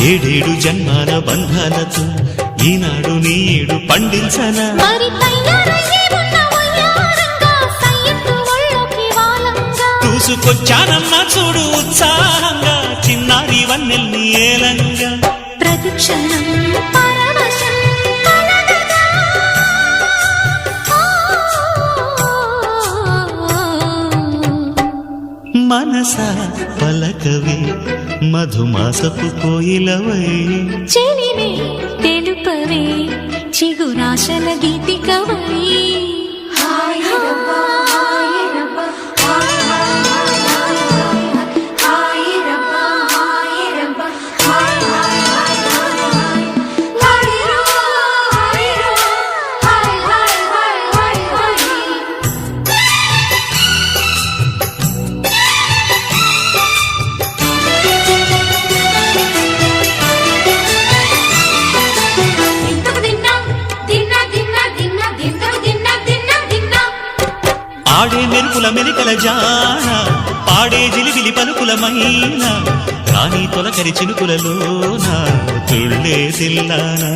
ఏడేడు జన్మాల బంధాలతో ఈనాడు నీడు పండించనా మరి తయారయ్యే ఉన్న వయ్యారంగా సయ్యత్తు ఒళ్ళోకి వాలంగా చూసుకొచ్చానమ్మా చూడు ఉత్సాహంగా చిన్నారి వన్నెల్ని ఏలంగా ప్రతిక్షణం పరవశం కలగగా. మనసా పలకవే మధుమాసపు కోయిలవై చెలిమే తెలుపవే చిగురాశల గీతికవై ఆడే మెరుపుల మెరికల జాన పాడే జిలిబిలి పలుకులమైన రాణి తొలకరి చినుకులలోన తుళ్ళే తిల్లానా